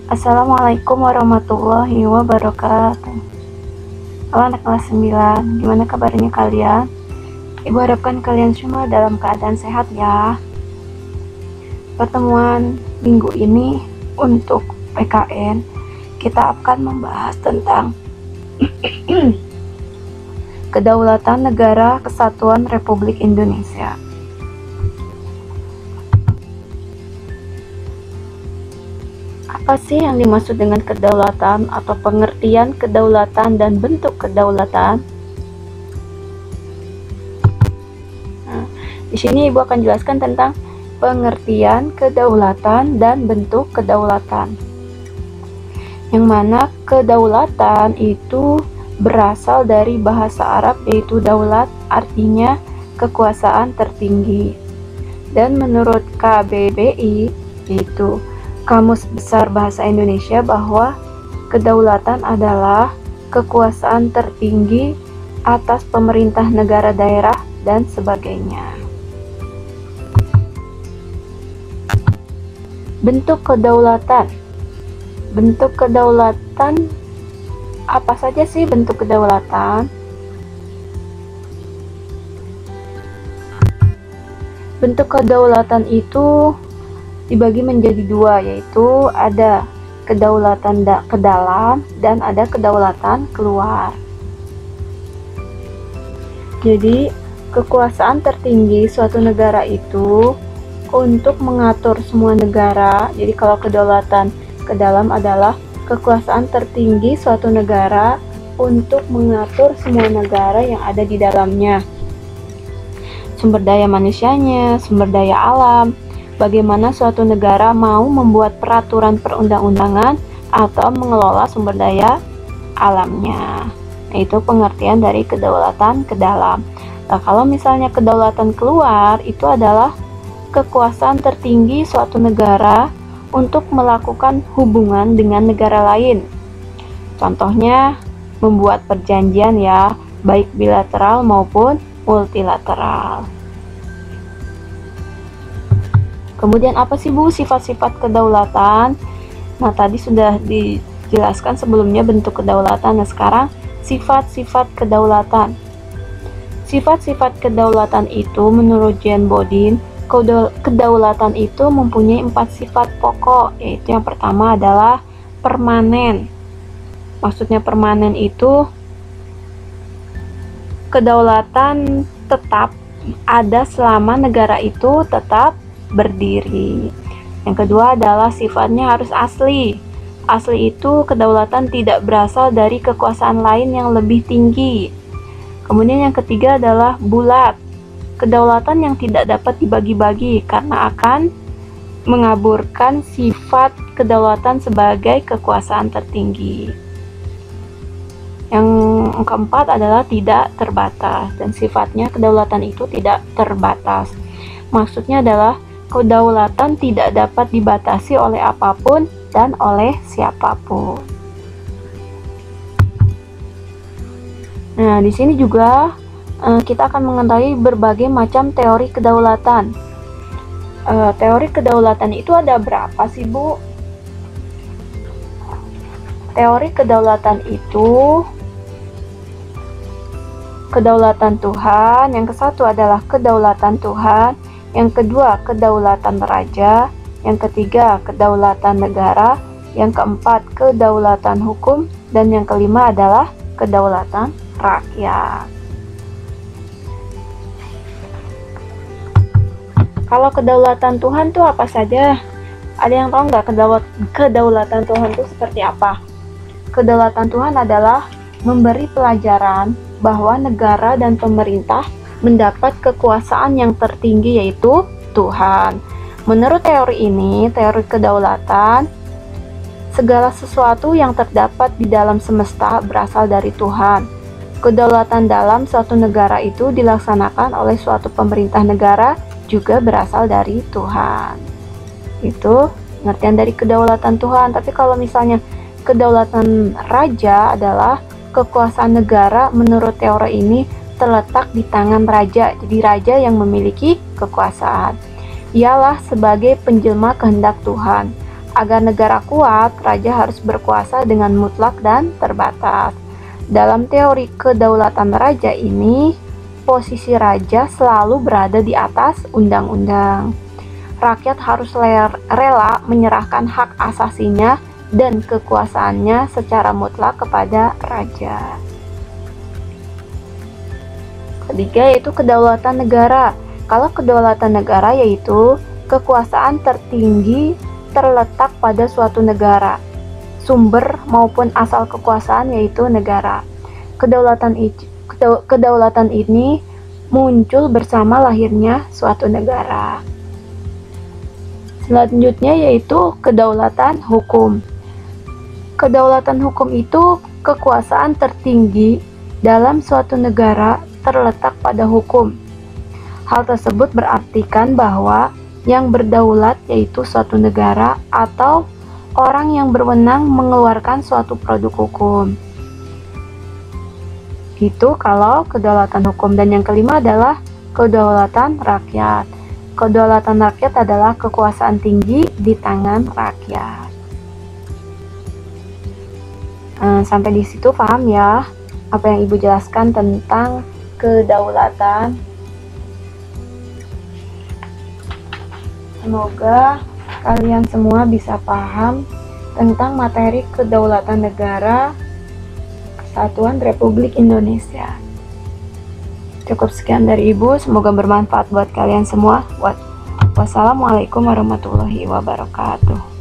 Assalamualaikum warahmatullahi wabarakatuh. Halo anak kelas 9, gimana kabarnya kalian? Ibu harapkan kalian semua dalam keadaan sehat ya. Pertemuan minggu ini untuk PKN kita akan membahas tentang Kedaulatan Negara Kesatuan Republik Indonesia. Apa sih yang dimaksud dengan kedaulatan atau pengertian kedaulatan dan bentuk kedaulatan? Nah, di sini Ibu akan jelaskan tentang pengertian kedaulatan dan bentuk kedaulatan. Yang mana kedaulatan itu berasal dari bahasa Arab yaitu daulat, artinya kekuasaan tertinggi. Dan menurut KBBI yaitu Kamus Besar Bahasa Indonesia bahwa kedaulatan adalah kekuasaan tertinggi atas pemerintah negara daerah dan sebagainya. Bentuk kedaulatan. Bentuk kedaulatan, apa saja sih bentuk kedaulatan? Bentuk kedaulatan itu dibagi menjadi dua, yaitu ada kedaulatan ke dalam dan ada kedaulatan keluar. Jadi, kekuasaan tertinggi suatu negara itu untuk mengatur semua negara. Jadi, kalau kedaulatan ke dalam adalah kekuasaan tertinggi suatu negara untuk mengatur semua negara yang ada di dalamnya. Sumber daya manusianya, sumber daya alam, bagaimana suatu negara mau membuat peraturan perundang-undangan atau mengelola sumber daya alamnya. Nah, itu pengertian dari kedaulatan ke dalam. Nah, kalau misalnya kedaulatan keluar, itu adalah kekuasaan tertinggi suatu negara untuk melakukan hubungan dengan negara lain. Contohnya, membuat perjanjian ya, baik bilateral maupun multilateral. Kemudian apa sih Bu sifat-sifat kedaulatan? Nah, tadi sudah dijelaskan sebelumnya bentuk kedaulatan. Nah, sekarang sifat-sifat kedaulatan. Sifat-sifat kedaulatan itu menurut Jean Bodin, kedaulatan itu mempunyai 4 sifat pokok, yaitu yang pertama adalah permanen. Maksudnya permanen itu kedaulatan tetap ada selama negara itu tetap berdiri. Yang kedua adalah sifatnya harus asli. Asli itu kedaulatan tidak berasal dari kekuasaan lain yang lebih tinggi. Kemudian yang ketiga adalah bulat. Kedaulatan yang tidak dapat dibagi-bagi karena akan mengaburkan sifat kedaulatan sebagai kekuasaan tertinggi. Yang keempat adalah tidak terbatas, dan sifatnya kedaulatan itu tidak terbatas. Maksudnya adalah kedaulatan tidak dapat dibatasi oleh apapun dan oleh siapapun. Nah, di sini juga kita akan mengetahui berbagai macam teori kedaulatan. Teori kedaulatan itu ada berapa sih, Bu? Teori kedaulatan itu kedaulatan Tuhan, yang kesatu adalah kedaulatan Tuhan, yang kedua kedaulatan raja, yang ketiga kedaulatan negara, yang keempat kedaulatan hukum, dan yang kelima adalah kedaulatan rakyat. Kalau kedaulatan Tuhan itu apa saja? Ada yang tahu nggak kedaulatan Tuhan itu seperti apa? Kedaulatan Tuhan adalah memberi pelajaran bahwa negara dan pemerintah mendapat kekuasaan yang tertinggi yaitu Tuhan. Menurut teori ini, teori kedaulatan, segala sesuatu yang terdapat di dalam semesta berasal dari Tuhan. Kedaulatan dalam suatu negara itu dilaksanakan oleh suatu pemerintah negara juga berasal dari Tuhan. Itu pengertian dari kedaulatan Tuhan. Tapi kalau misalnya kedaulatan raja adalah kekuasaan negara, menurut teori ini terletak di tangan raja. Jadi raja yang memiliki kekuasaan. Ialah sebagai penjelma kehendak Tuhan. Agar negara kuat, raja harus berkuasa dengan mutlak dan terbatas. Dalam teori kedaulatan raja ini, posisi raja selalu berada di atas undang-undang. Rakyat harus rela menyerahkan hak asasinya dan kekuasaannya secara mutlak kepada raja. Ketiga yaitu kedaulatan negara. Kalau kedaulatan negara yaitu kekuasaan tertinggi terletak pada suatu negara. Sumber maupun asal kekuasaan yaitu negara. Kedaulatan ini muncul bersama lahirnya suatu negara. Selanjutnya yaitu kedaulatan hukum. Kedaulatan hukum itu kekuasaan tertinggi dalam suatu negara terletak pada hukum. Hal tersebut berartikan bahwa yang berdaulat yaitu suatu negara atau orang yang berwenang mengeluarkan suatu produk hukum. Itu kalau kedaulatan hukum. Dan yang kelima adalah kedaulatan rakyat. Kedaulatan rakyat adalah kekuasaan tinggi di tangan rakyat. Sampai di situ paham ya apa yang Ibu jelaskan tentang kedaulatan. Semoga kalian semua bisa paham tentang materi kedaulatan negara Kesatuan Republik Indonesia. Cukup sekian dari Ibu, semoga bermanfaat buat kalian semua. Wassalamualaikum warahmatullahi wabarakatuh.